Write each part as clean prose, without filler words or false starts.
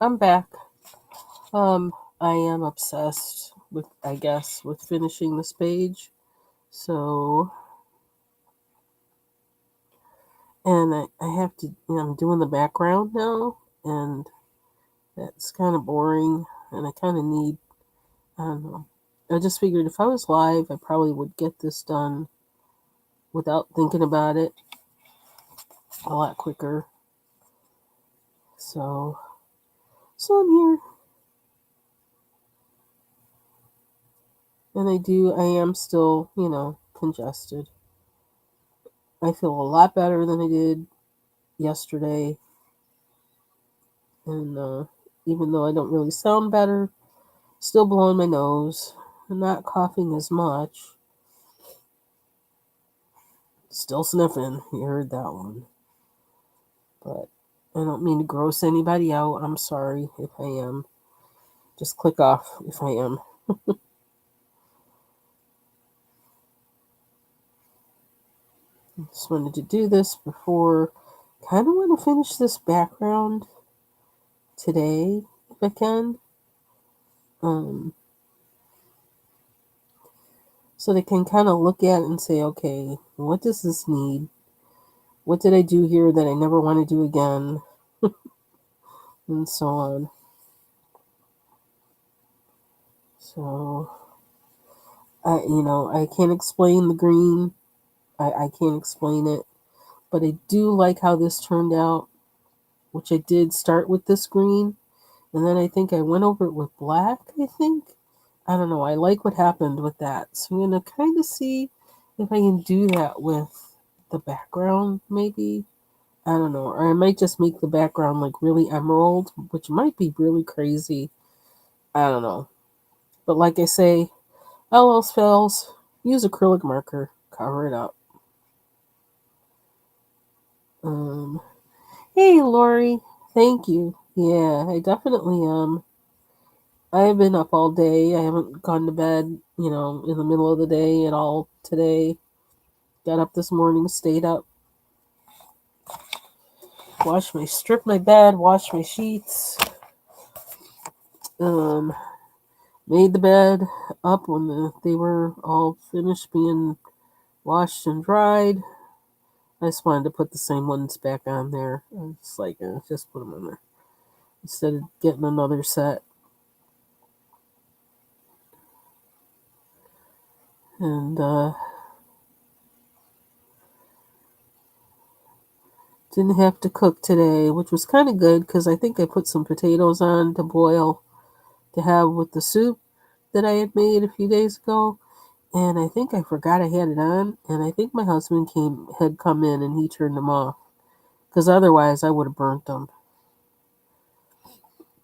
I'm back. Um, I am obsessed with, I guess, with finishing this page. So, and I have to, I'm doing the background now, and that's kind of boring, and I kind of need, I don't know. I just figured if I was live, I probably would get this done without thinking about it a lot quicker. So, so I'm here, and I am still, congested. I feel a lot better than I did yesterday. And even though I don't really sound better, still blowing my nose. I'm not coughing as much. Still sniffing. You heard that one. But I don't mean to gross anybody out. I'm sorry if I am. Just click off if I am. Just wanted to do this before. Kind of want to finish this background today if I can. Um, so they can kind of look at it and say, okay, what does this need? What did I do here that I never want to do again? And so on. So I can't explain the green. I can't explain it, but I do like how this turned out, which I did start with this green, and then I think I went over it with black. I think I don't know. I like what happened with that, so I'm gonna kind of see if I can do that with the background, maybe. I don't know, or I might just make the background like really emerald, which might be really crazy. I don't know, but like I say, all else fails, use acrylic marker, cover it up. Um, hey, Lori, thank you. Yeah, I definitely am. I have been up all day. I haven't gone to bed, in the middle of the day at all today. Got up this morning, stayed up, stripped my bed, washed my sheets, um, made the bed up when they were all finished being washed and dried. I just wanted to put the same ones back on there. It's like, just put them on there instead of getting another set. And didn't have to cook today, which was kind of good because I think I put some potatoes on to boil to have with the soup that I had made a few days ago. And I think I forgot I had it on, and I think my husband had come in and he turned them off because otherwise I would have burnt them.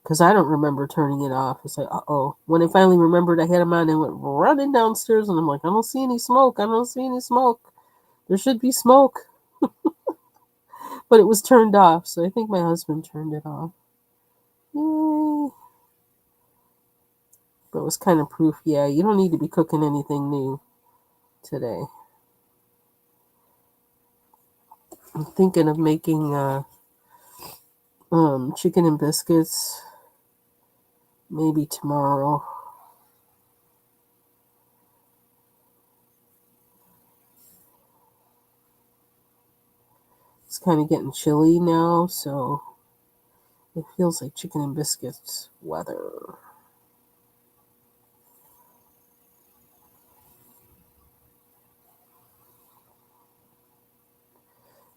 Because I don't remember turning it off. It's like, uh-oh. When I finally remembered I had them on, I went running downstairs, and I'm like, I don't see any smoke. I don't see any smoke. There should be smoke. But it was turned off, so I think my husband turned it off. Yay. But it was kind of proof, yeah, you don't need to be cooking anything new today. I'm thinking of making chicken and biscuits maybe tomorrow. It's kind of getting chilly now, so it feels like chicken and biscuits weather.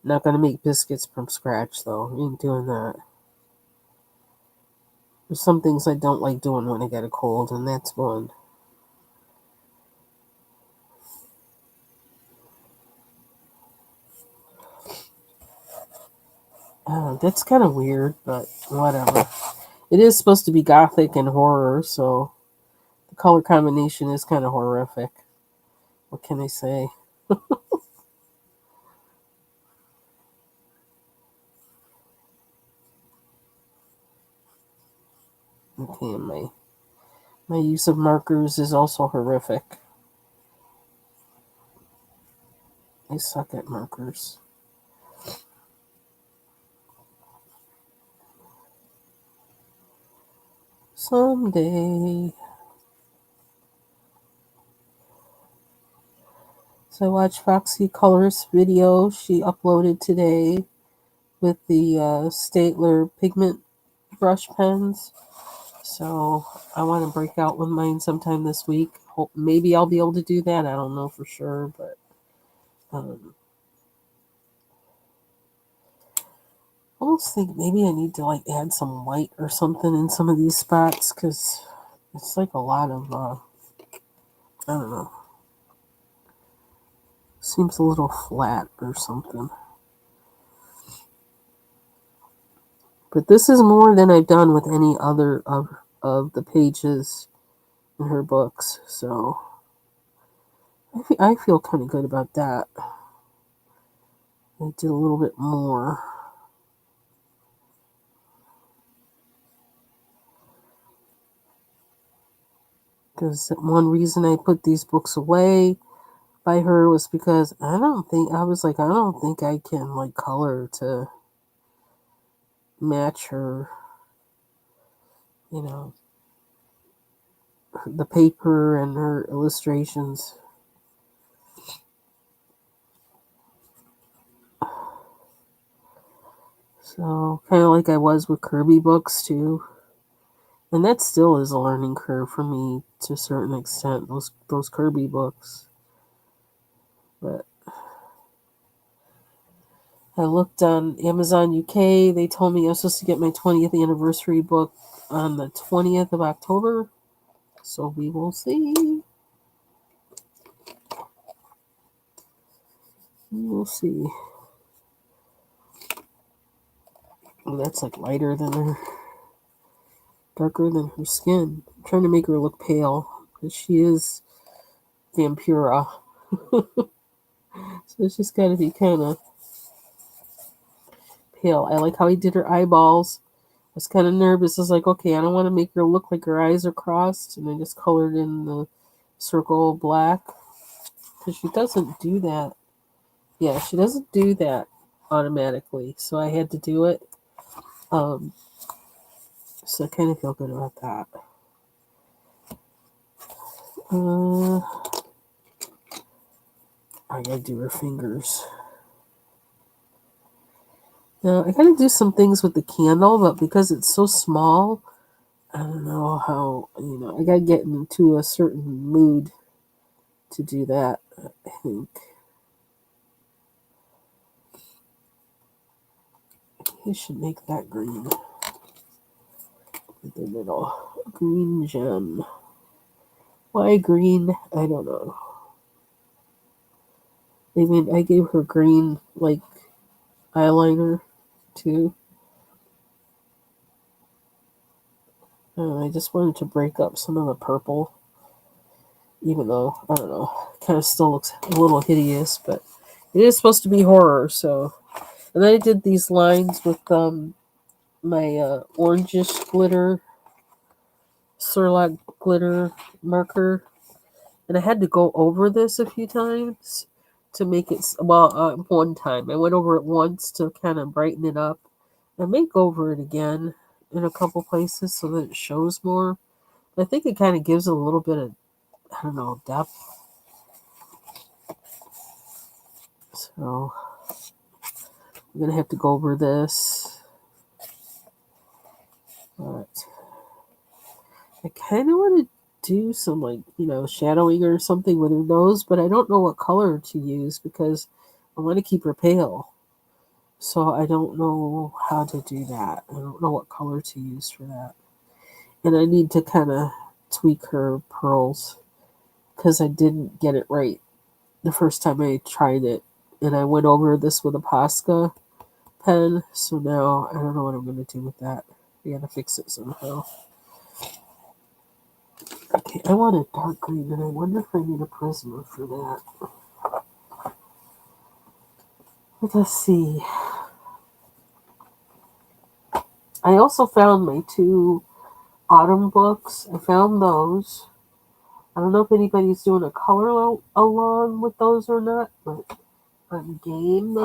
Not gonna make biscuits from scratch though. Ain't doing that. There's some things I don't like doing when I get a cold, and that's one. That's kind of weird, but whatever. It is supposed to be gothic and horror, so the color combination is kind of horrific. What can I say? Okay, my use of markers is also horrific. I suck at markers. someday. So I watched Foxy Color's video she uploaded today with the Staedtler pigment brush pens. So I want to break out with mine sometime this week. Maybe I'll be able to do that. I don't know for sure, but I almost think maybe I need to like add some white or something in some of these spots because it's like a lot of I don't know. Seems a little flat or something. But this is more than I've done with any other of the pages in her books, so I feel kind of good about that. I did a little bit more. Because one reason I put these books away by her was because I don't think I can like color to match her, you know, the paper and her illustrations. So kind of like I was with Kirby books too. And that still is a learning curve for me to a certain extent, those Kirby books. But I looked on Amazon UK. They told me I was supposed to get my 20th anniversary book on the 20th of October. So we will see. We will see. Oh, that's like lighter than her, darker than her skin. I'm trying to make her look pale because she is Vampira. So she's got to be kind of pale. I like how he did her eyeballs. I was kind of nervous. I was like, okay, I don't want to make her look like her eyes are crossed. And I just colored in the circle black. Because she doesn't do that. Yeah, she doesn't do that automatically. So I had to do it. So I kind of feel good about that. I gotta do her fingers. Now, I gotta do some things with the candle, but because it's so small, I don't know how, I gotta get into a certain mood to do that, I think. I should make that green. The little green gem. Why green? I don't know. I gave her green, like, eyeliner, too. I just wanted to break up some of the purple, even though, I don't know, kind of still looks a little hideous, but it is supposed to be horror, so. And then I did these lines with my orangish glitter, Surlac glitter marker. And I had to go over this a few times to make it, one time. I went over it once to kind of brighten it up. I may go over it again in a couple places so that it shows more. I think it kind of gives it a little bit of, I don't know, depth. So I'm going to have to go over this. But I kind of want to do some, like, shadowing or something with her nose, but I don't know what color to use because I want to keep her pale. So I don't know how to do that. I don't know what color to use for that. And I need to kind of tweak her pearls because I didn't get it right the first time I tried it. And I went over this with a Posca pen. So now I don't know what I'm going to do with that. I got to fix it somehow. Okay, I want a dark green, and I wonder if I need a Prisma for that. Let's see. I also found my 2 autumn books. I found those. I don't know if anybody's doing a color along with those or not, but I'm game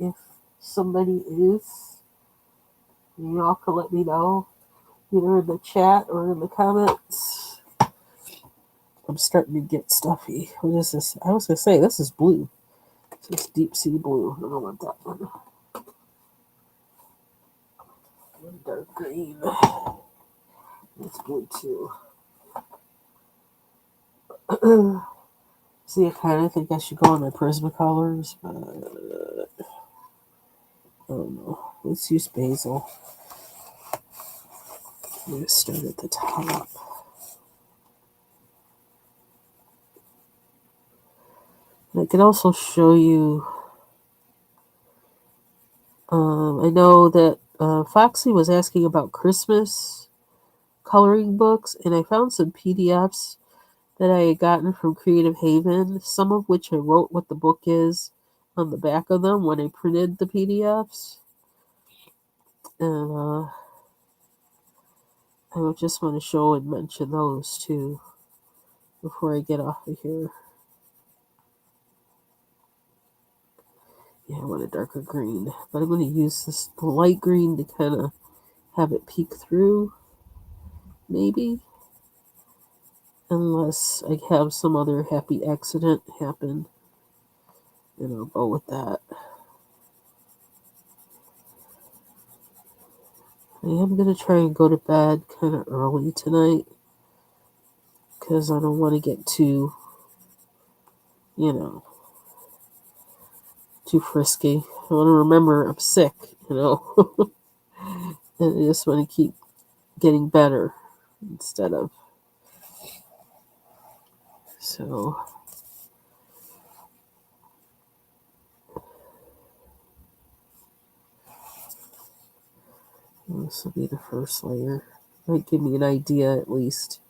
if somebody is. Y'all can let me know. either in the chat or in the comments. I'm starting to get stuffy. What is this? I was going to say, this is blue. It's deep sea blue. I don't want that one. Dark green. It's blue too. See, I kind of think I should go on my Prismacolors, but I don't know. Let's use basil. I'm going to start at the top. And I can also show you. I know that Foxy was asking about Christmas coloring books, and I found some PDFs that I had gotten from Creative Haven, some of which I wrote what the book is on the back of them when I printed the PDFs. And I would just want to show and mention those too before I get off of here. Yeah, I want a darker green, but I'm going to use this light green to kind of have it peek through, maybe. Unless I have some other happy accident happen, and I'll go with that. I am going to try and go to bed kind of early tonight, because I don't want to get too, too frisky. I want to remember I'm sick, and I just want to keep getting better instead of. So, this will be the first layer. Might give me an idea at least,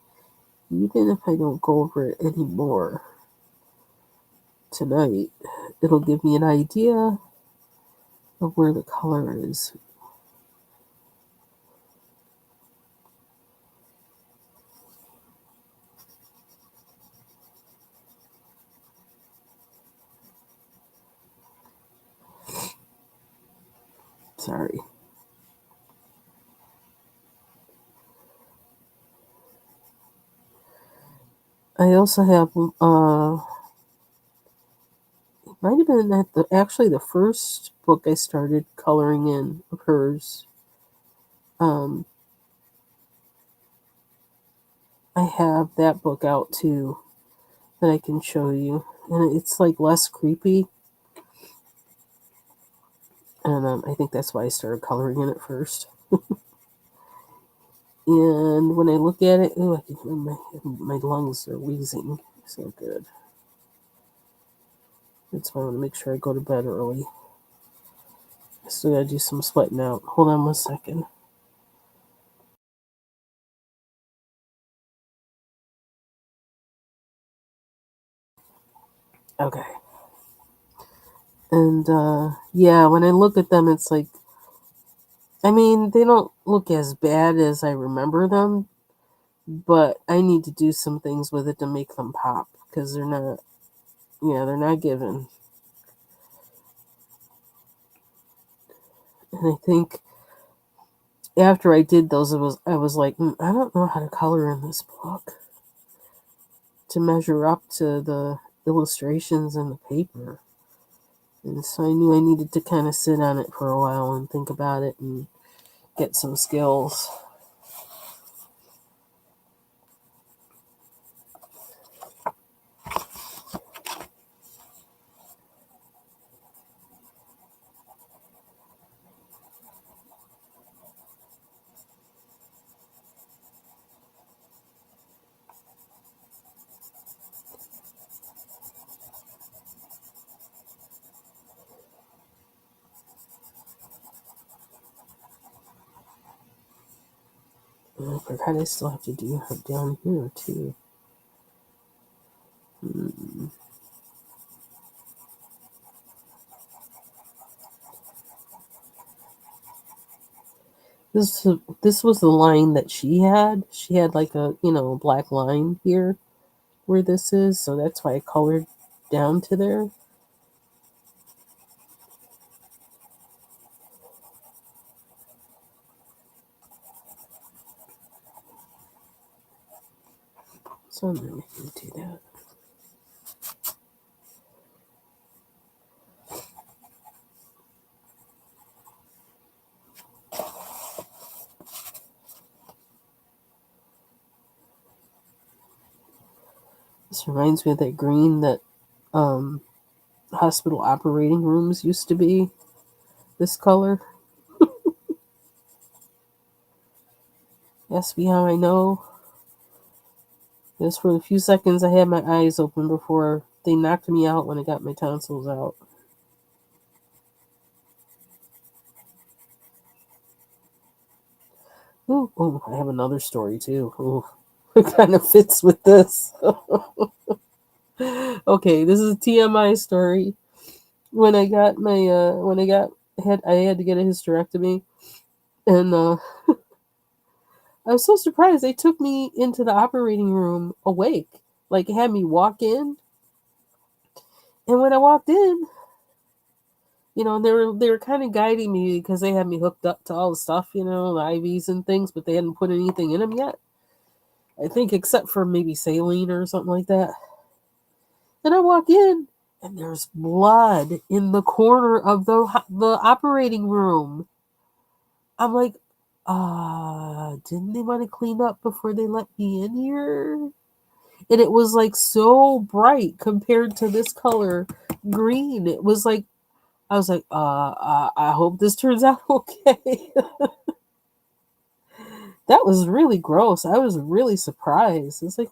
even if I don't go over it anymore tonight. It'll give me an idea of where the color is. Sorry. I also have, it might have been actually the first book I started coloring in of hers. I have that book out too that I can show you, and it's like less creepy. And I think that's why I started coloring in it first. And when I look at it, I can feel my lungs are wheezing. So good. That's why I want to make sure I go to bed early. I still gotta do some sweating out. Hold on 1 second. Okay. And yeah, when I look at them, it's like, I mean, they don't look as bad as I remember them, but I need to do some things with it to make them pop, because they're not, they're not given. And I think after I did those, I was like, I don't know how to color in this book to measure up to the illustrations in the paper. And so I knew I needed to kind of sit on it for a while and think about it and get some skills. I forgot I still have to do her down here too. This was the line that she had. She had like a black line here where this is, so that's why I colored down to there. So I'm going to do that. This reminds me of that green that hospital operating rooms used to be. This color. Ask me how I know. Just for a few seconds, I had my eyes open before they knocked me out when I got my tonsils out. Ooh, oh, I have another story too. Ooh, it kind of fits with this. Okay, this is a TMI story. When I got my I had to get a hysterectomy, and I was so surprised they took me into the operating room awake, like had me walk in, and when I walked in, they were kind of guiding me because they had me hooked up to all the stuff, the IVs and things, but they hadn't put anything in them yet. I think except for maybe saline or something like that. And I walk in, and there's blood in the corner of the operating room. I'm like, didn't they want to clean up before they let me in here? And it was like so bright compared to this color green. It was like, I was like, I hope this turns out okay. That was really gross. I was really surprised. It's like,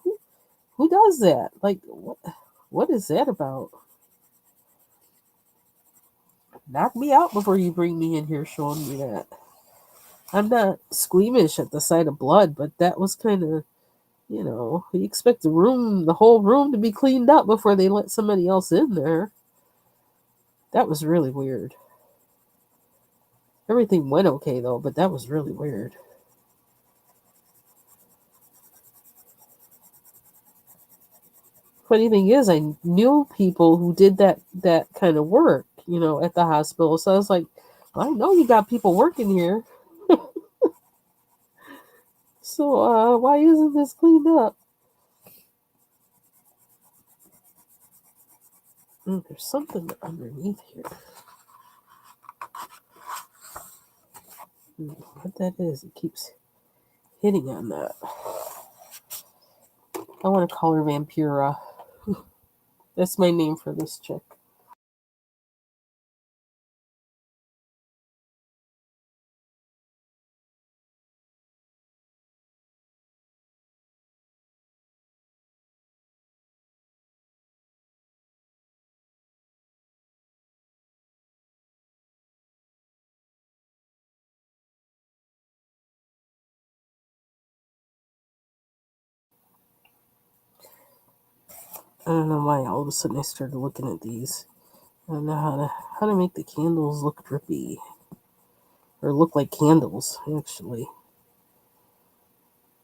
who does that? Like, what is that about? Knock me out before you bring me in here showing me that. I'm not squeamish at the sight of blood, but that was kind of, you expect the whole room to be cleaned up before they let somebody else in there. That was really weird. Everything went okay though, but that was really weird. Funny thing is, I knew people who did that kind of work, at the hospital. So I was like, well, I know you got people working here. So why isn't this cleaned up? There's something underneath here. What that is, it keeps hitting on that. I want to call her Vampira. That's my name for this chick. I don't know why all of a sudden I started looking at these. I don't know how to make the candles look drippy. Or look like candles, actually.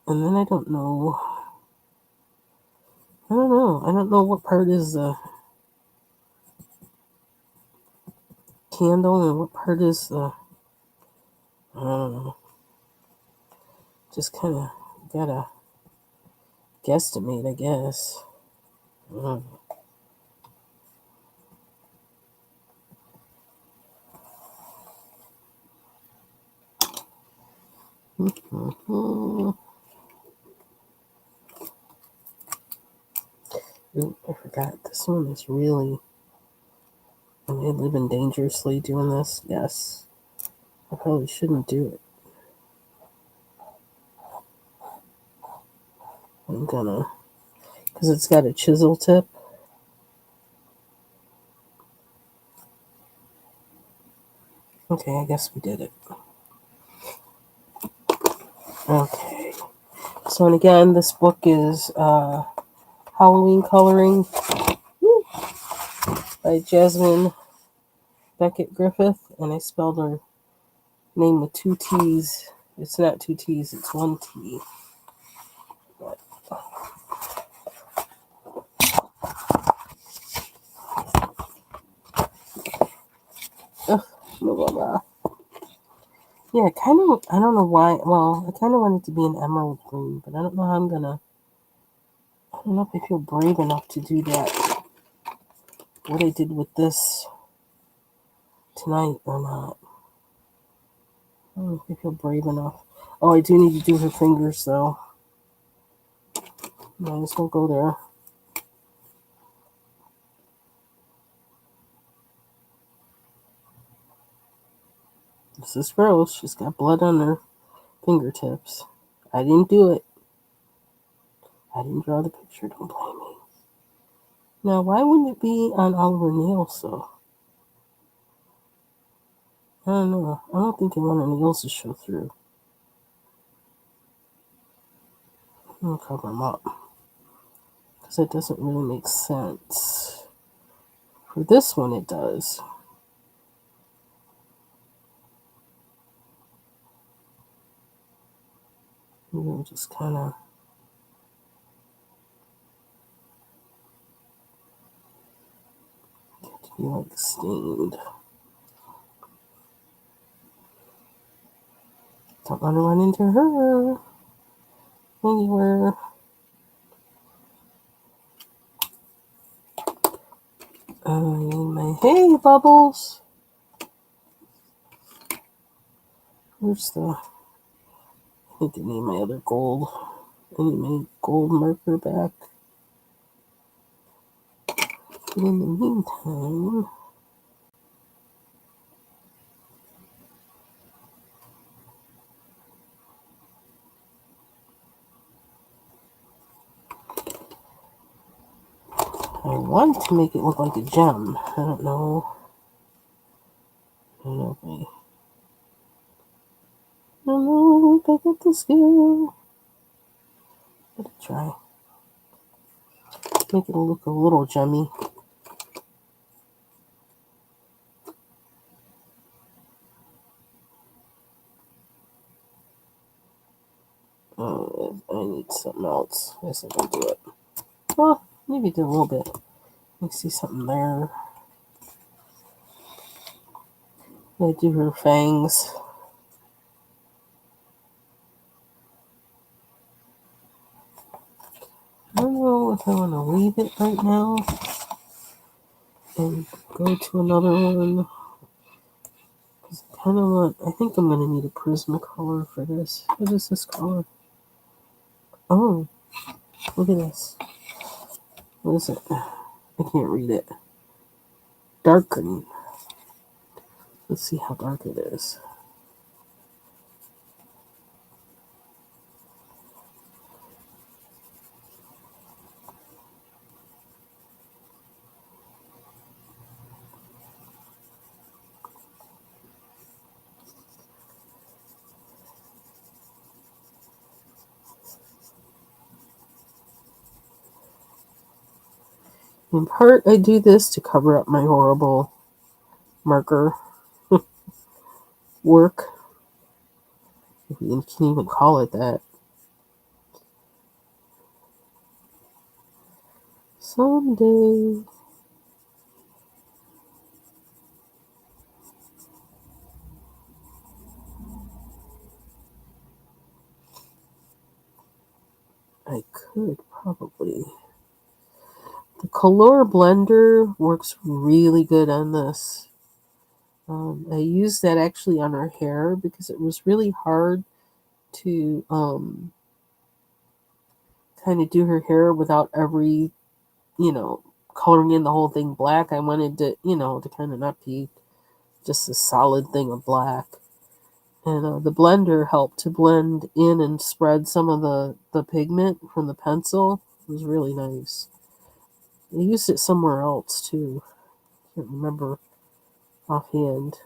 And then I don't know. I don't know. I don't know what part is the candle and what part is the. I don't know. Just kind of gotta guesstimate, I guess. Mm. Mm-hmm. Ooh, I forgot. This one is really. Am I living dangerously doing this? Yes. I probably shouldn't do it. I'm gonna. Because it's got a chisel tip. Okay, I guess we did it. Okay. So, and again, this book is Halloween Coloring by Jasmine Beckett Griffith, and I spelled her name with two T's. It's not two T's, it's one T. But, blah, blah, blah. Yeah, kind of, I don't know why. Well, I kind of want it to be an emerald green, but I don't know how I'm gonna I don't know if I feel brave enough to do that. What I did with this tonight or not. I don't know if I feel brave enough. Oh, I do need to do her fingers though. Might as well go there. This is gross. She's got blood on her fingertips. I didn't do it. I didn't draw the picture. Don't blame me. Now, why wouldn't it be on all of her nails though? I don't know. I don't think I want her nails to show through. I'm gonna cover them up because it doesn't really make sense. For this one, it does. We'll just kind of get to be like stained. Don't want to run into her anywhere. I need my hey bubbles. Where's the? I think I need my other gold. I need my gold marker back. But in the meantime, I want to make it look like a gem. I don't know. I don't know if I get the skill. Let it try. Make it look a little gemmy. Oh, I need something else. I guess I can do it. Well, maybe do a little bit. I see something there. I do her fangs. I don't know if I want to leave it right now and go to another one. Kind of want. I think I'm gonna need a Prismacolor for this. What is this color? Oh, look at this. What is it? I can't read it. Dark green. Let's see how dark it is. In part, I do this to cover up my horrible marker work. If you can even call it that. Someday. I could probably. The Color Blender works really good on this. I used that actually on her hair because it was really hard to kind of do her hair without every, coloring in the whole thing black. I wanted to, to kind of not be just a solid thing of black. And the blender helped to blend in and spread some of the pigment from the pencil. It was really nice. I used it somewhere else too. Can't remember offhand.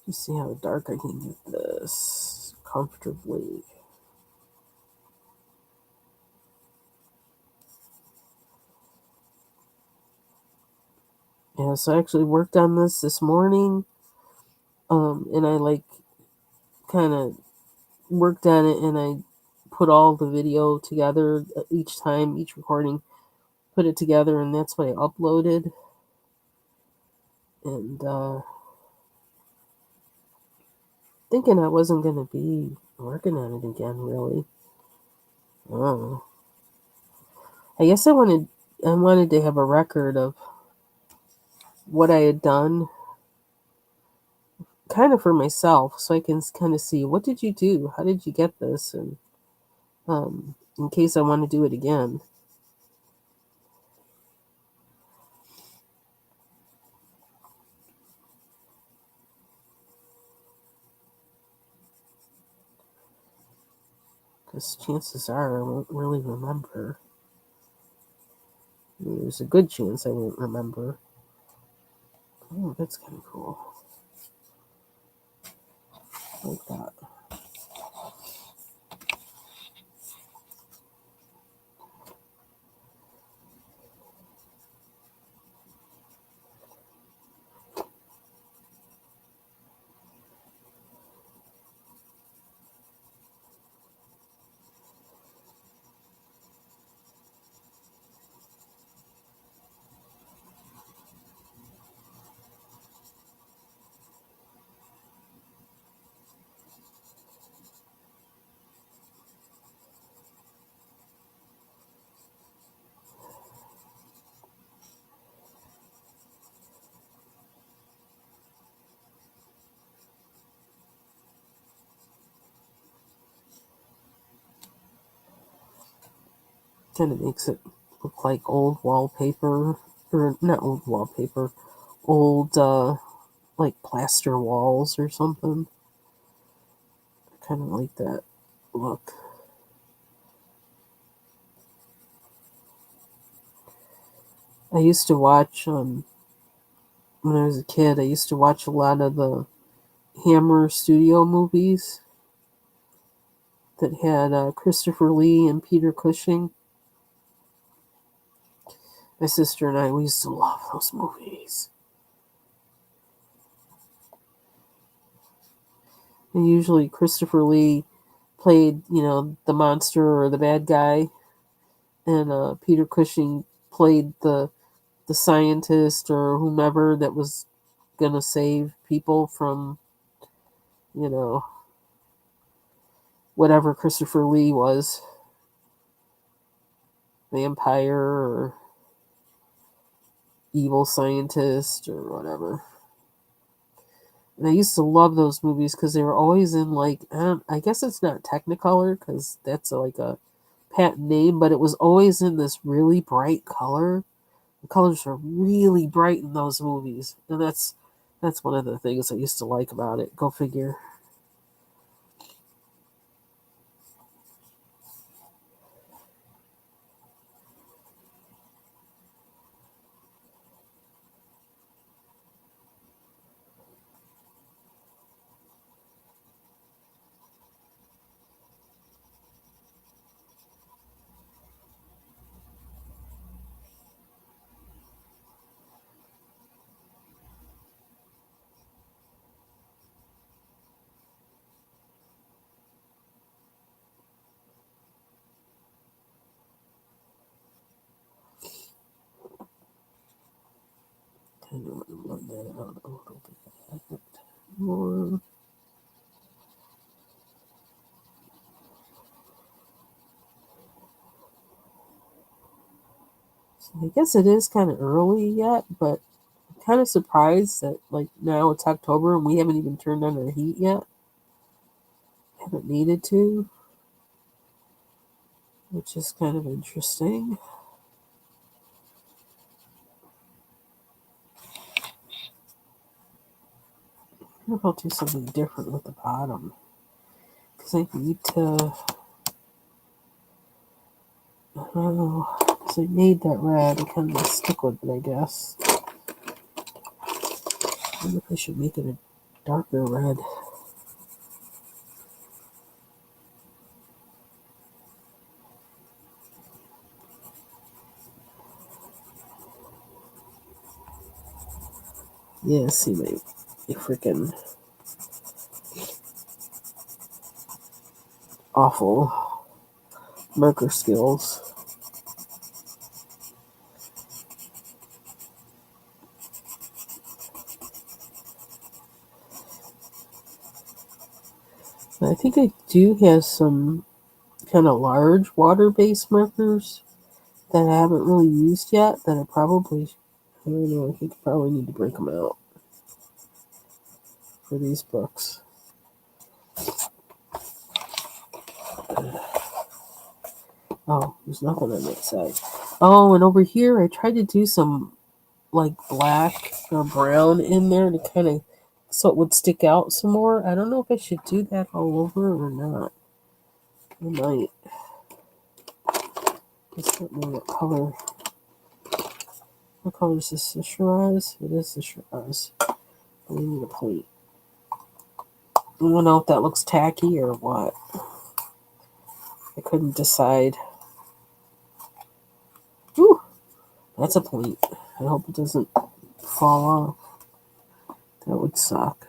Let's see how dark I can get this comfortably. Yeah, so I actually worked on this morning. And I kind of worked on it and I put all the video together each time, each recording, put it together, and that's what I uploaded. And thinking I wasn't going to be working on it again, really. Oh. I guess I wanted to have a record of what I had done, kind of for myself, so I can kind of see, what did you do? How did you get this? And in case I want to do it again. Because chances are I won't really remember. I mean, there's a good chance I won't remember. Oh, that's kind of cool. Like that. Kind of makes it look like old wallpaper, or not old wallpaper, old like plaster walls or something. I kind of like that look. I used to watch when I was a kid. I used to watch a lot of the Hammer Studio movies that had Christopher Lee and Peter Cushing. My sister and I, we used to love those movies. And usually Christopher Lee played, the monster or the bad guy, and Peter Cushing played the scientist or whomever that was gonna save people from, you know, whatever Christopher Lee was, vampire or evil scientist or whatever. And I used to love those movies because they were always in like, I guess it's not Technicolor because that's like a patent name, but it was always in this really bright color. The colors are really bright in those movies, and that's one of the things I used to like about it. Go figure. Kind of want to run that out a little bit more. So I guess it is kind of early yet, but I'm kind of surprised that like now it's October and we haven't even turned on our heat yet. Haven't needed to, which is kind of interesting. I wonder if I'll do something different with the bottom because I need to. I don't know. Because I made that red, I kind of stick with it, I guess. I wonder if I should make it a darker red. Yeah, see my freaking awful marker skills. I think I do have some kind of large water-based markers that I haven't really used yet that I probably, I don't know, I think I probably need to break them out for these books. Oh, there's nothing on that side. Oh, and over here I tried to do some like black or brown in there to kind of so it would stick out some more. I don't know if I should do that all over or not. I might. Just let me know what color. What color is this? The Shiraz? It is the Shiraz. We need a plate. I don't know if that looks tacky or what. I couldn't decide. Ooh, that's a point. I hope it doesn't fall off. That would suck.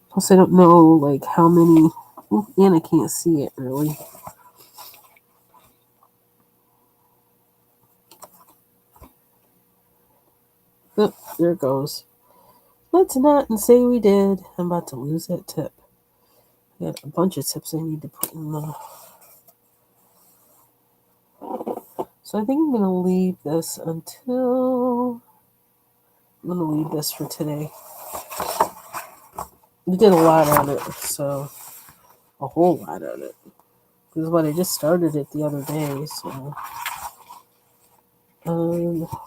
Plus, I don't know like how many. Ooh, and I can't see it really. Oh, there it goes. Let's not and say we did. I'm about to lose that tip. I got a bunch of tips I need to put in the. So I think I'm going to leave this until. I'm going to leave this for today. We did a lot on it, so. A whole lot on it. Because what I just started it the other day, so. So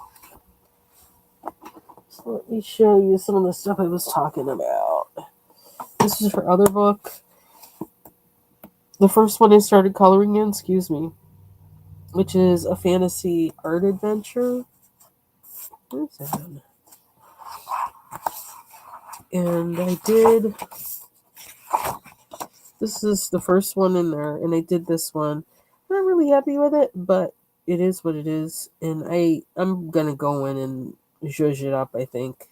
let me show you some of the stuff I was talking about. This is for other book. The first one I started coloring in, which is a fantasy art adventure. Where's that? And I did. This is the first one in there, and I did this one. I'm not really happy with it, but it is what it is. And I'm gonna go in and zhuzh it up. I think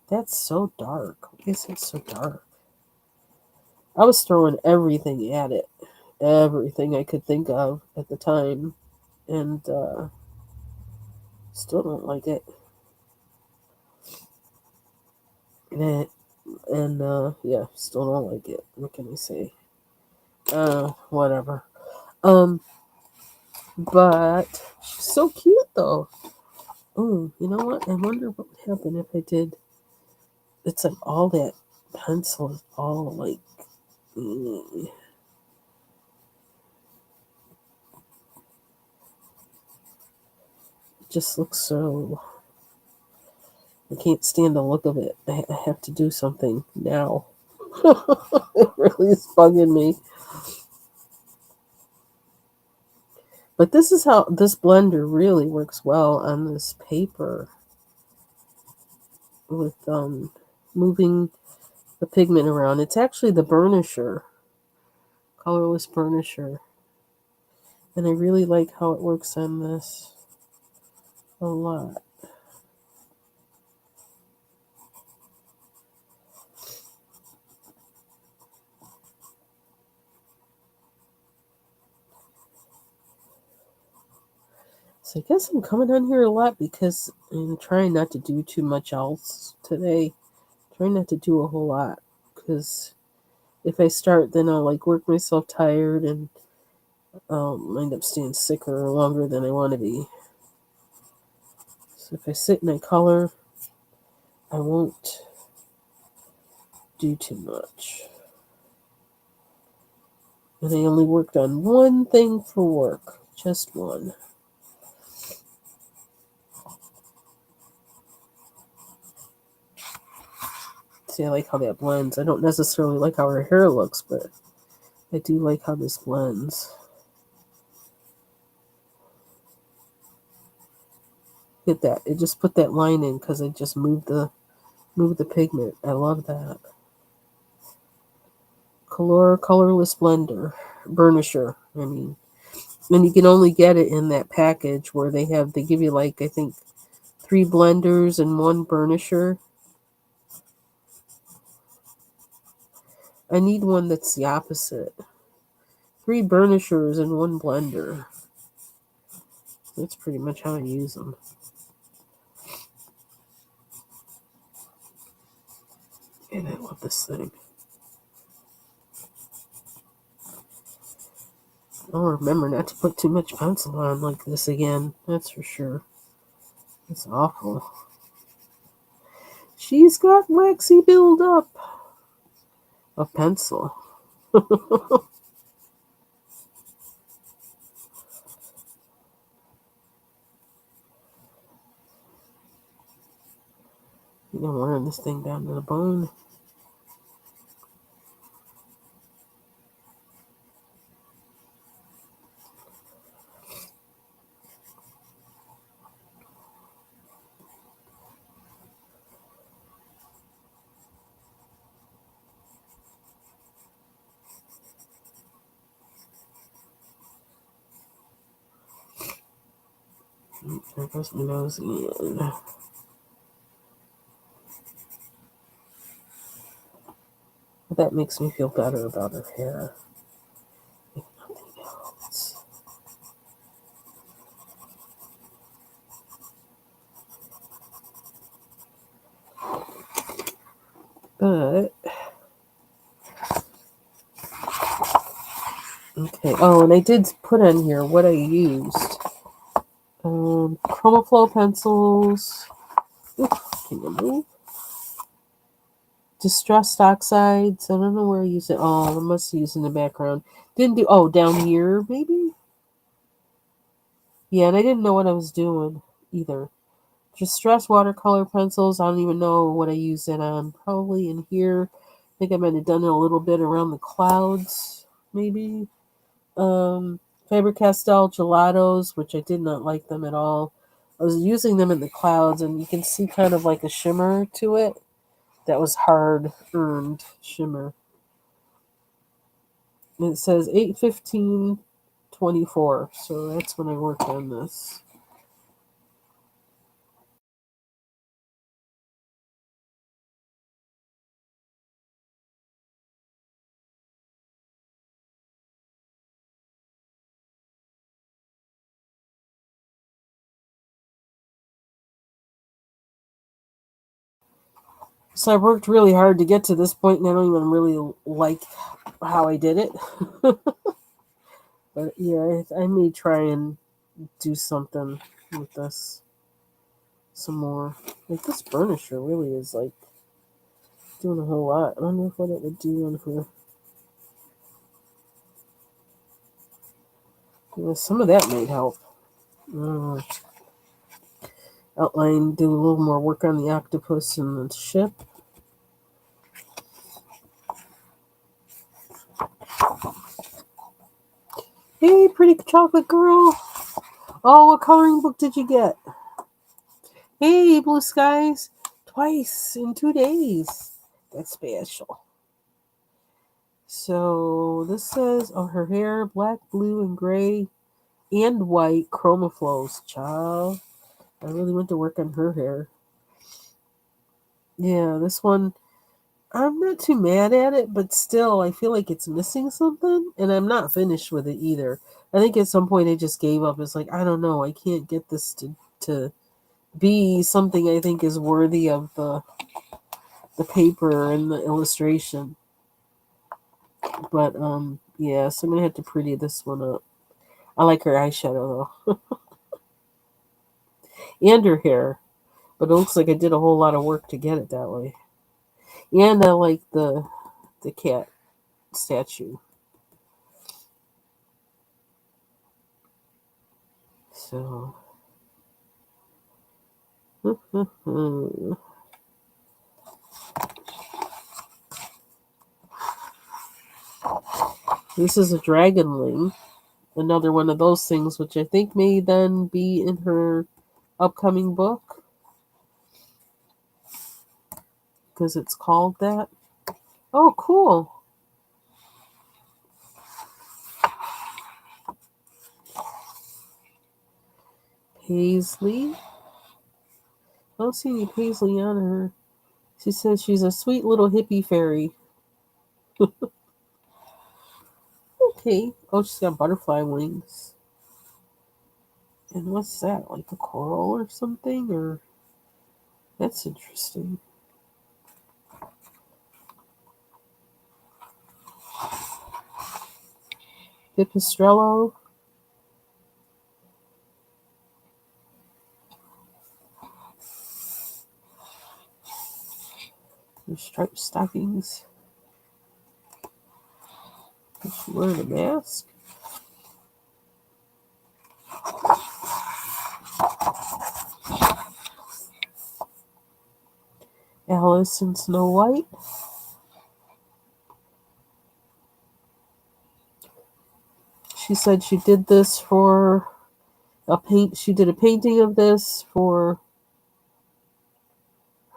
that's so dark. Why is it so dark? I was throwing everything at it, everything I could think of at the time, and still don't like it. Yeah, still don't like it. What can I say? Whatever. But she's so cute though. Oh, you know what? I wonder what would happen if I did. It's like all that pencil is all like. It just looks so. I can't stand the look of it. I have to do something now. It really is bugging me. But this is how this blender really works well on this paper with moving the pigment around. It's actually the burnisher, colorless burnisher. And I really like how it works on this a lot. So I guess I'm coming on here a lot because I'm trying not to do too much else today. Trying not to do a whole lot because if I start, then I'll like work myself tired and I'll end up staying sicker longer than I want to be. So if I sit and I color, I won't do too much. And I only worked on one thing for work, just one. See, I like how that blends. I don't necessarily like how her hair looks, but I do like how this blends. Get that? It just put that line in because I just moved the pigment. I love that. Colorless blender, burnisher. I mean, and you can only get it in that package where they give you like I think 3 blenders and 1 burnisher. I need one that's the opposite. 3 burnishers and 1 blender. That's pretty much how I use them. And I love this thing. I'll remember not to put too much pencil on like this again. That's for sure. It's awful. She's got waxy buildup of pencil. I'm wearing this thing down to the bone. There goes my nose again. That makes me feel better about her hair. If nothing else. But okay. Oh, and I did put on here what I used. Chromaflow pencils. Oof, can you move? Distressed oxides. I don't know where I use it. Oh, I must use in the background. Didn't do. Oh, down here maybe. Yeah, and I didn't know what I was doing either. Distressed watercolor pencils. I don't even know what I used it on. Probably in here. I think I might have done it a little bit around the clouds, maybe. Faber-Castell gelatos, which I did not like them at all. I was using them in the clouds, and you can see kind of like a shimmer to it. That was hard-earned shimmer. And it says 8/15/24, so that's when I worked on this. So I worked really hard to get to this point, and I don't even really like how I did it. But yeah, I may try and do something with this some more. Like this burnisher really is like doing a whole lot. I don't know what it would do on her. Yeah, some of that might help. Outline, do a little more work on the octopus and the ship. Hey, pretty chocolate girl. Oh, what coloring book did you get? Hey, blue skies. Twice in 2 days. That's special. So this says, oh, her hair, black, blue, and gray, and white chromaflows. Child, I really went to work on her hair. Yeah, this one, I'm not too mad at it, but still, I feel like it's missing something, and I'm not finished with it either. I think at some point I just gave up. It's like, I don't know, I can't get this to be something I think is worthy of the paper and the illustration. But yeah, so I'm gonna have to pretty this one up. I like her eyeshadow though, and her hair. But it looks like I did a whole lot of work to get it that way. And I like the cat statue. So this is a dragonling. Another one of those things, which I think may then be in her upcoming book because it's called that. Oh, cool. Paisley. I don't see any Paisley on her. She says she's a sweet little hippie fairy. Okay, Okay. Oh, she's got butterfly wings. And what's that? Like a coral or something? Or that's interesting. Pipistrello. There's striped stockings. Is she wearing a mask? Alice and Snow White. She said she did this for a paint. She did a painting of this for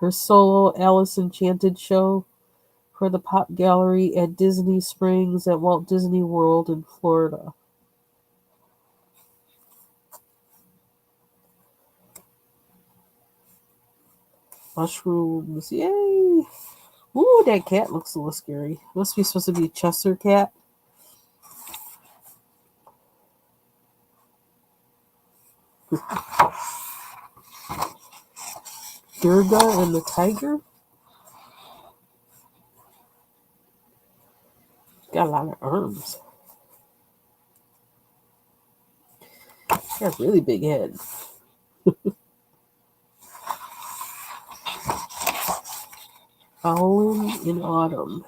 her solo Alice Enchanted show for the Pop Gallery at Disney Springs at Walt Disney World in Florida. Mushrooms, yay! Ooh, that cat looks a little scary. Must be supposed to be a Chester cat. Durga and the tiger. Got a lot of arms. Got a really big head. Howling in Autumn.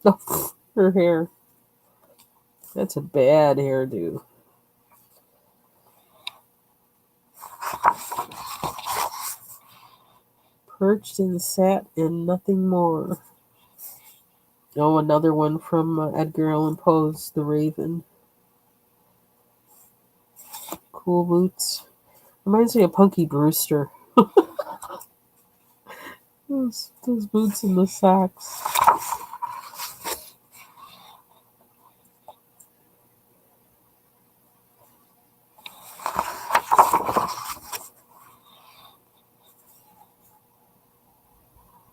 Oh, her hair. That's a bad hairdo. Perched and sat and nothing more. Oh, another one from Edgar Allan Poe's The Raven. Cool boots. Reminds me of Punky Brewster. Those boots and the socks.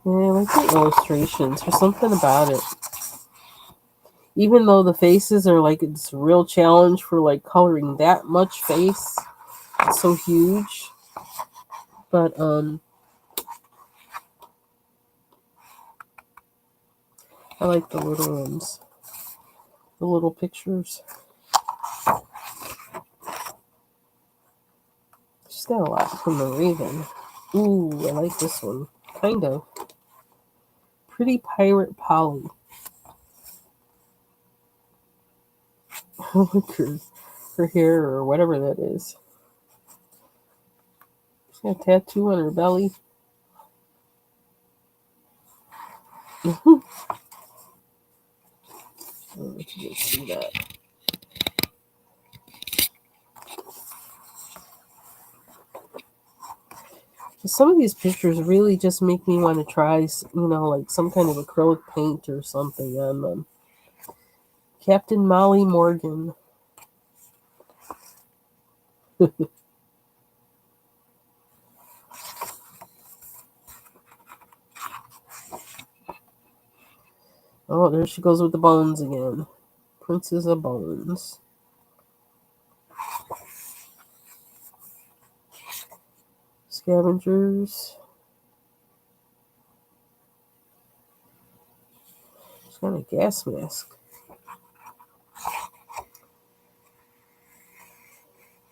Yeah, I like the illustrations. There's something about it. Even though the faces are like it's a real challenge for like coloring that much face. It's so huge. But I like the little ones. The little pictures. She's got a lot from the Raven. Ooh, I like this one. Kind of. Pretty Pirate Polly. I like her hair or whatever that is. She's got a tattoo on her belly. Oh, I can just see that. Some of these pictures really just make me want to try, like some kind of acrylic paint or something on them. Captain Molly Morgan. Oh, there she goes with the bones again. Princess of Bones. Scavengers. She's got a gas mask.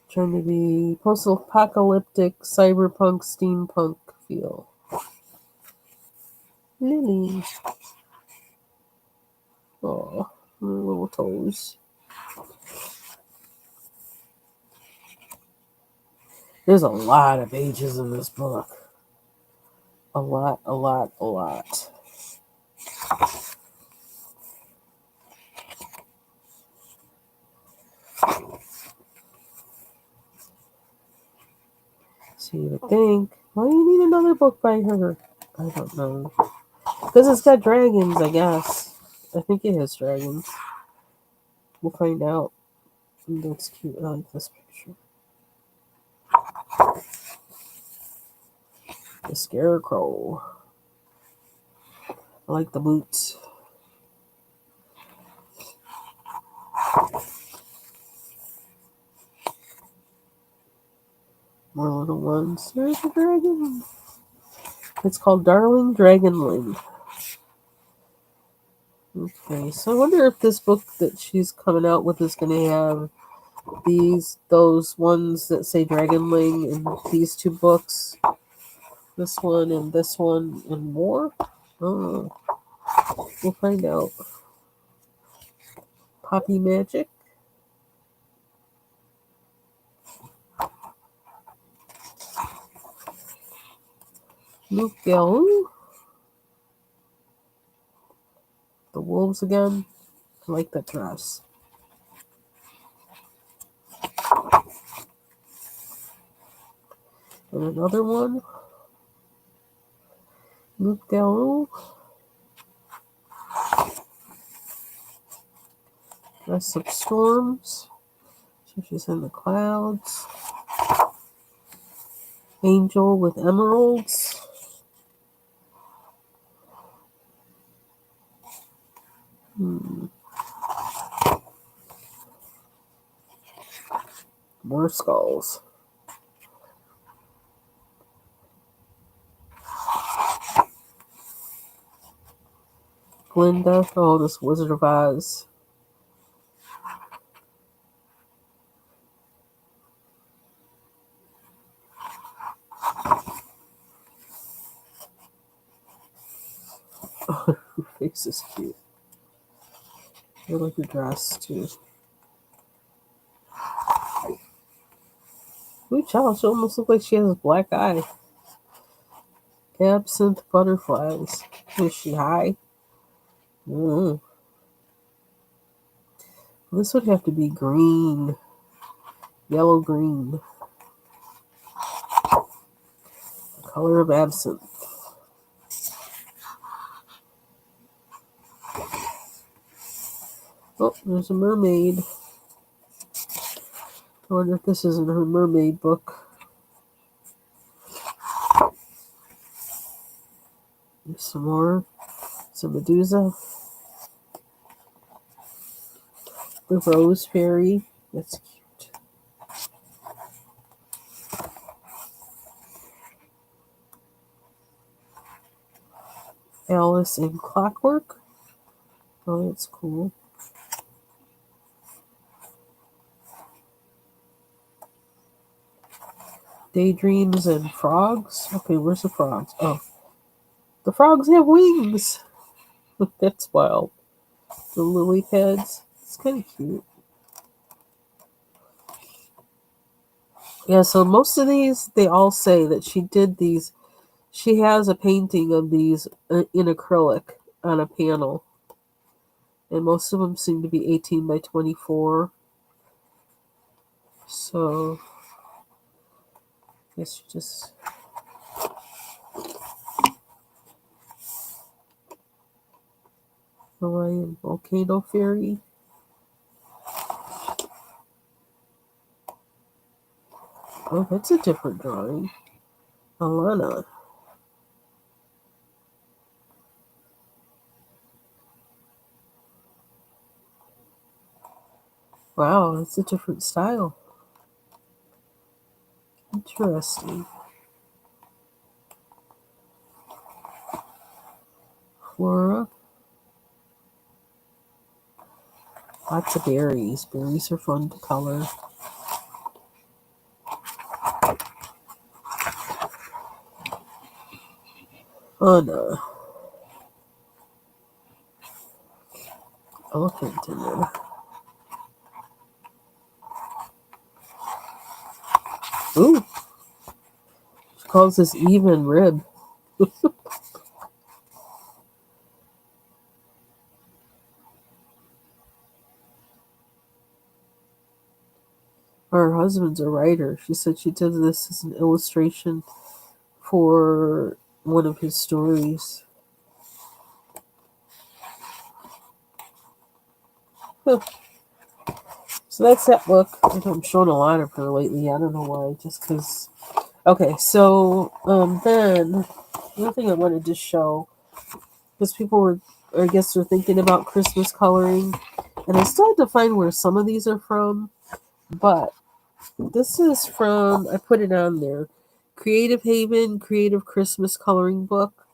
Trying to be post-apocalyptic, cyberpunk, steampunk feel. Lily. Oh, little toes. There's a lot of pages in this book. A lot, a lot, a lot. So you would think, why do you need another book by her? I don't know. Because it's got dragons, I guess. I think it has dragons. We'll find out. That's cute. I like this picture. The Scarecrow. I like the boots. More little ones. There's a dragon. It's called Darling Dragonling. Okay, so I wonder if this book that she's coming out with is going to have those ones that say Dragonling in these two books. This one and more. Oh, we'll find out. Poppy Magic. Luke Galoo. The wolves again. I like that dress. And another one. Luke Galoo. Dress of Storms. So she's in the clouds. Angel with emeralds. More skulls. Glinda. Oh, this Wizard of Oz. Her face is cute. I like her dress too. Ooh, child, she almost looks like she has a black eye. Absinthe butterflies. Is she high? Mm. This would have to be green. Yellow green. The color of absinthe. Oh, there's a mermaid. I wonder if this is in her mermaid book. There's some more. Some Medusa. The Rose Fairy. That's cute. Alice in Clockwork. Oh, that's cool. Daydreams and Frogs. Okay, where's the frogs? Oh, the frogs have wings. That's wild. The lily pads. It's kind of cute. Yeah, so most of these, they all say that she did these. She has a painting of these in acrylic on a panel. And most of them seem to be 18 by 24. So, I guess you just... Hawaiian Volcano Fairy. Oh, that's a different drawing. Alana. Wow, that's a different style. Interesting. Flora. Lots of berries. Berries are fun to color. Anna. Elephant in there. Ooh. She calls this even rib. Her husband's a writer. She said she did this as an illustration for one of his stories. Huh. So that's that book. I'm showing a lot of her lately. I don't know why. Just because. Okay, so then the other thing I wanted to show because people were, I guess, they're thinking about Christmas coloring, and I still have to find where some of these are from, but this is from, I put it on there, Creative Haven Creative Christmas Coloring Book.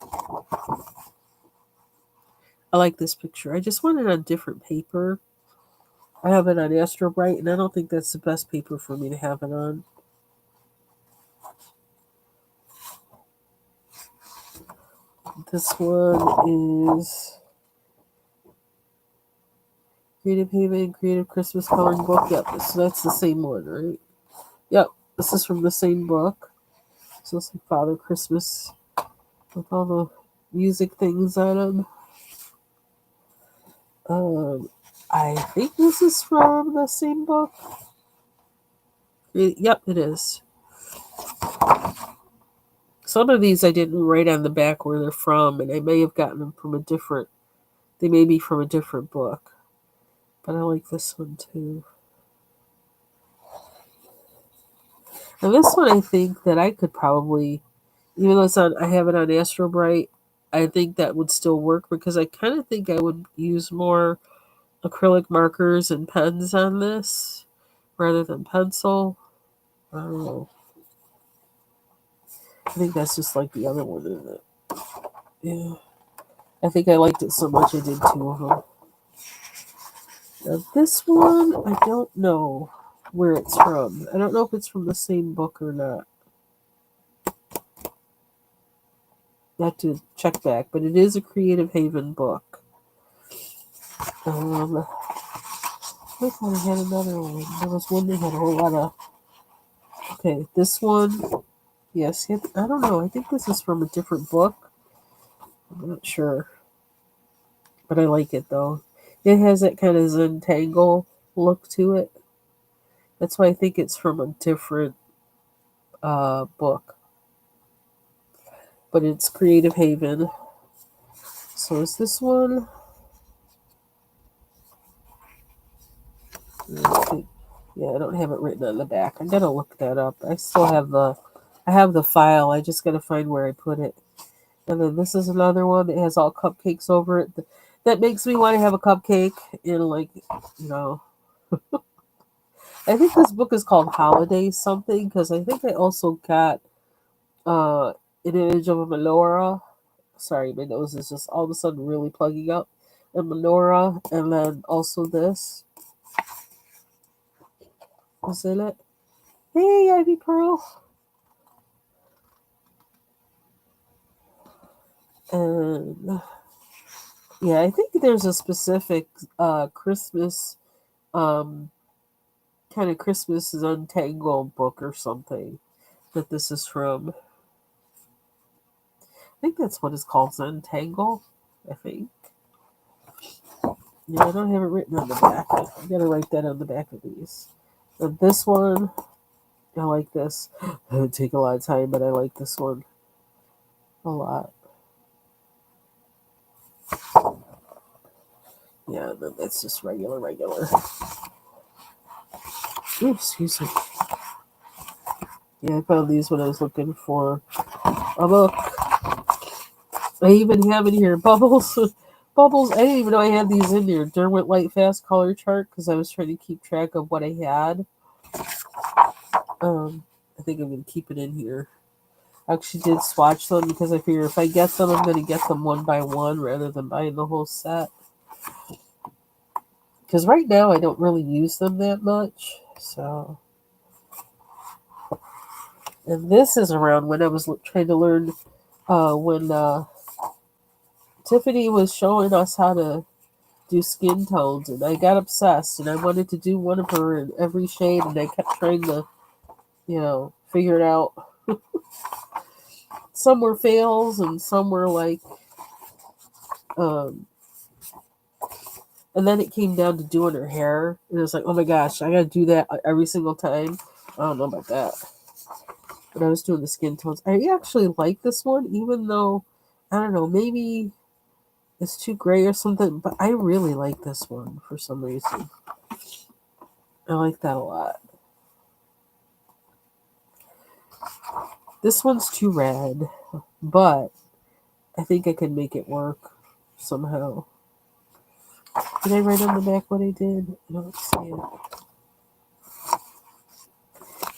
I like this picture. I just want it on different paper. I have it on Astro Bright, and I don't think that's the best paper for me to have it on. This one is Creative Haven Creative Christmas Coloring Book. Yep, so that's the same one, right? Yep, this is from the same book. So it's like Father Christmas with all the music things on them. I think this is from the same book. Yep, it is. Some of these I didn't write on the back where they're from, and I may have gotten them from a different, they may be from a different book. But I like this one too. And this one I think that I could probably, even though it's on, I have it on Astro Bright, I think that would still work because I kind of think I would use more acrylic markers and pens on this rather than pencil. I don't know. I think that's just like the other one, isn't it? Yeah. I think I liked it so much I did two of them. Now this one, I don't know where it's from. I don't know if it's from the same book or not. I have to check back, but it is a Creative Haven book. I thought I had another one. There was one that had a whole lot of. Okay, this one. Yes, I don't know. I think this is from a different book. I'm not sure. But I like it though. It has that kind of Zentangle look to it. That's why I think it's from a different book. But it's Creative Haven. So is this one? Yeah, I don't have it written on the back. I gotta look that up. I have the file. I just gotta find where I put it. And then this is another one that has all cupcakes over it. That makes me want to have a cupcake in, like, you know. I think this book is called Holiday something because I think I also got an image of a menorah. Sorry, my nose is just all of a sudden really plugging up. A menorah, and then also this. Was in it? Hey, Ivy Pearl. And yeah, I think there's a specific Christmas um kind of Christmas Untangled book or something that this is from. I think that's what it's called, Zentangle. I think. Yeah, I don't have it written on the back. I gotta write that on the back of these. And this one, I like this. It would take a lot of time, but I like this one a lot. Yeah, and then that's just regular. Ooh, excuse me. Yeah, I found these when I was looking for a book. I even have in here Bubbles. Bubbles. I didn't even know I had these in there. Derwent Light Fast color chart because I was trying to keep track of what I had. I think I'm gonna keep it in here. I actually did swatch them because I figure if I get them, I'm gonna get them one by one rather than buying the whole set. Because right now I don't really use them that much. So, and this is around when I was trying to learn when Tiffany was showing us how to do skin tones, and I got obsessed, and I wanted to do one of her in every shade, and I kept trying to, figure it out. Some were fails, and some were like, um, and then it came down to doing her hair, and it was like, oh my gosh, I gotta do that every single time. I don't know about that. But I was doing the skin tones. I actually like this one, even though, I don't know, maybe it's too gray or something, but I really like this one for some reason. I like that a lot. This one's too red, but I think I can make it work. somehow. Did I write on the back what I did? I don't see it.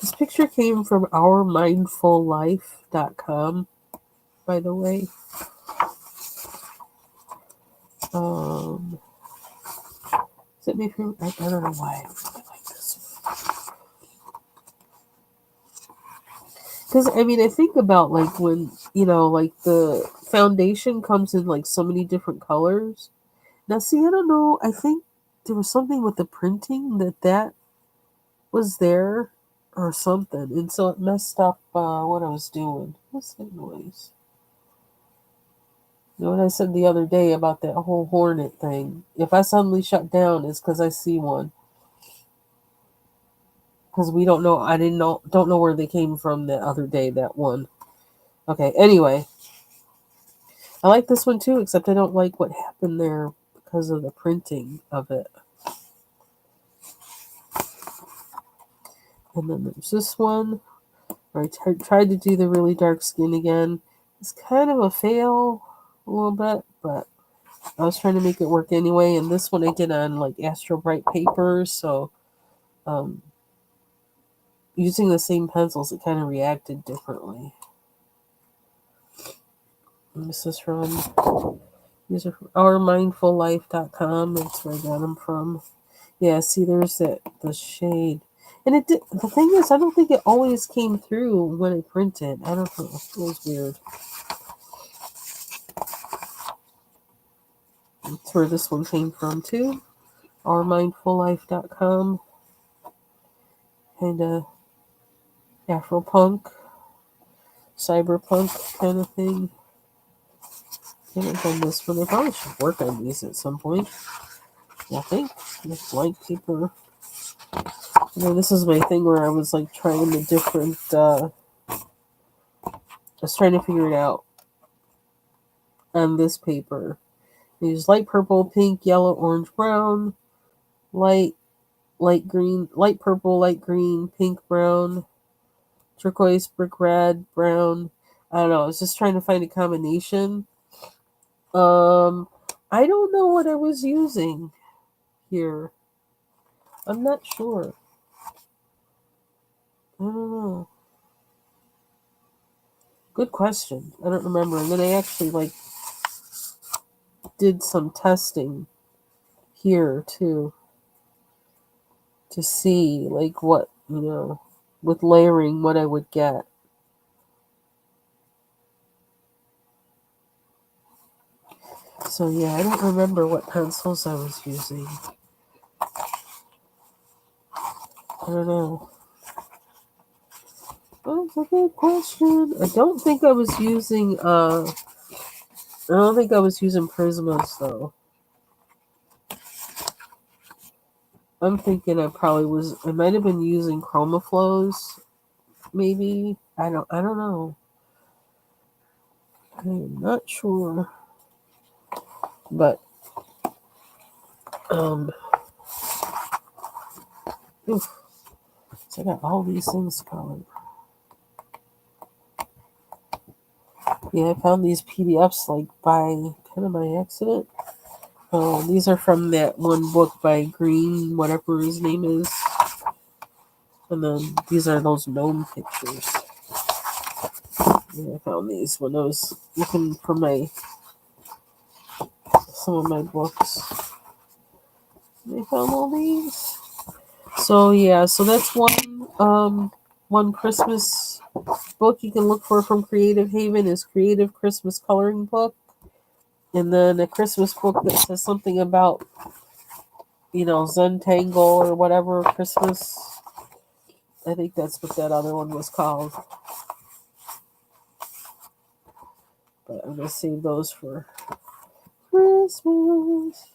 This picture came from ourmindfullife.com, by the way. Is it me from? I don't know why I really like this. Because, I mean, I think about, like, when, like, the foundation comes in, like, so many different colors. Now, see, I don't know. I think there was something with the printing that was there or something. And so it messed up what I was doing. What's that noise? You know what I said the other day about that whole hornet thing? If I suddenly shut down, it's because I see one. Because we don't know. I don't know where they came from the other day, that one. Okay, anyway. I like this one too, except I don't like what happened there because of the printing of it. And then there's this one where I tried to do the really dark skin again. It's kind of a fail a little bit, but I was trying to make it work anyway. And this one I did on like Astro Bright paper, so using the same pencils, it kind of reacted differently. And this is from ourmindfullife.com. That's where I got them from. Yeah, see, there's the shade. And it did. The thing is, I don't think it always came through when I printed. I don't know. It was weird. That's where this one came from, too. ourmindfullife.com. And Afropunk, cyberpunk kind of thing. I haven't done this one. I probably should work on these at some point. I think. With blank paper. And then this is my thing where I was like trying the different. I was trying to figure it out on this paper. I use light purple, pink, yellow, orange, brown, light green, light purple, light green, pink, brown, turquoise, brick red, brown. I don't know. I was just trying to find a combination. I don't know what I was using here. I'm not sure. I don't know. Good question. I don't remember. And then I actually like did some testing here too to see like what, with layering what I would get. So yeah, I don't remember what pencils I was using. I don't know. That's a good question. I don't think I was using Prismas though. I'm thinking I might have been using ChromaFlows, maybe. I don't know. I'm not sure. But oof. So I got all these things colored. Yeah, I found these PDFs like by kind of by accident. These are from that one book by Green, whatever his name is. And then these are those gnome pictures. Yeah, I found these when I was looking for some of my books. I found all these. So yeah, so that's one Christmas book you can look for from Creative Haven is Creative Christmas Coloring Book. And then a Christmas book that says something about, Zentangle or whatever Christmas. I think that's what that other one was called. But I'm going to save those for Christmas.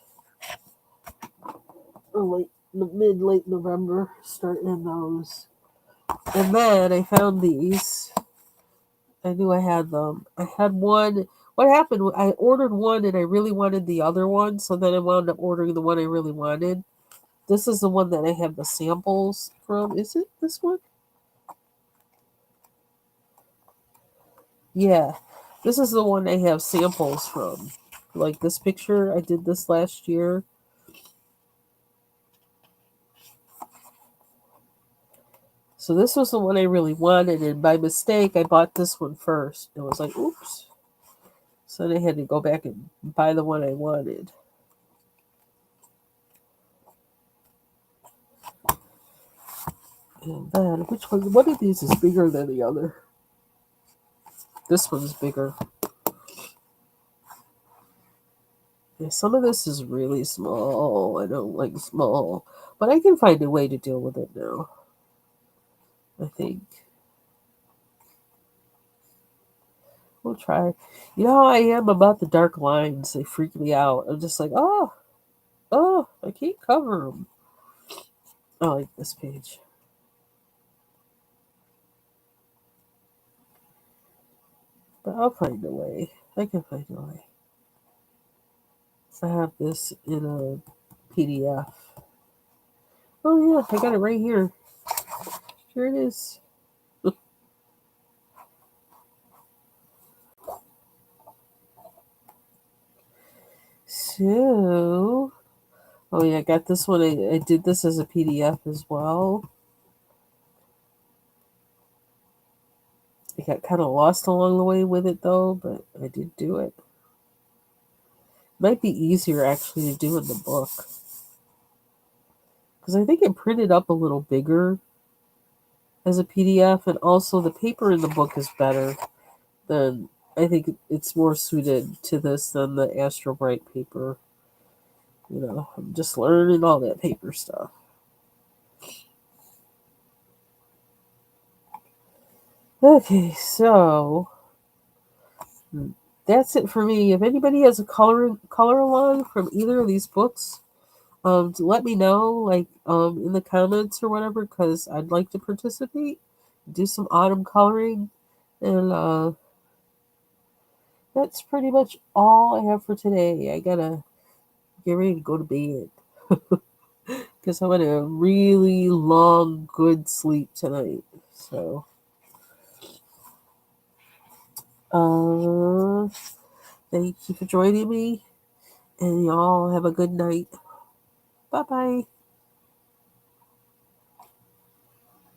Or late November, starting in those. And then I found these. I knew I had them. I had one. What happened? I ordered one and I really wanted the other one, so then I wound up ordering the one I really wanted. This is the one that I have the samples from. Is it this one? Yeah. This is the one I have samples from. Like this picture, I did this last year. So this was the one I really wanted, and by mistake, I bought this one first. It was like, oops. So then I had to go back and buy the one I wanted. And then, which one of these is bigger than the other? This one's bigger. Yeah, some of this is really small. I don't like small. But I can find a way to deal with it now, I think. We'll try. You know how I am about the dark lines. They freak me out. I'm just like, oh, I can't cover them. I like this page. But I'll find a way. I can find a way. I have this in a PDF. Oh yeah, I got it right here. Here it is. So, oh yeah, I got this one. I did this as a PDF as well. I got kind of lost along the way with it though, but I did do it. Might be easier actually to do in the book because I think it printed up a little bigger as a PDF, and also the paper in the book is better than. I think it's more suited to this than the Astro Bright paper. You know, I'm just learning all that paper stuff. Okay, so that's it for me. If anybody has a color along from either of these books, to let me know, like in the comments or whatever, because I'd like to participate, do some autumn coloring, and that's pretty much all I have for today. I gotta get ready to go to bed because I want a really long, good sleep tonight. So, uh, thank you for joining me, and y'all have a good night. Bye bye.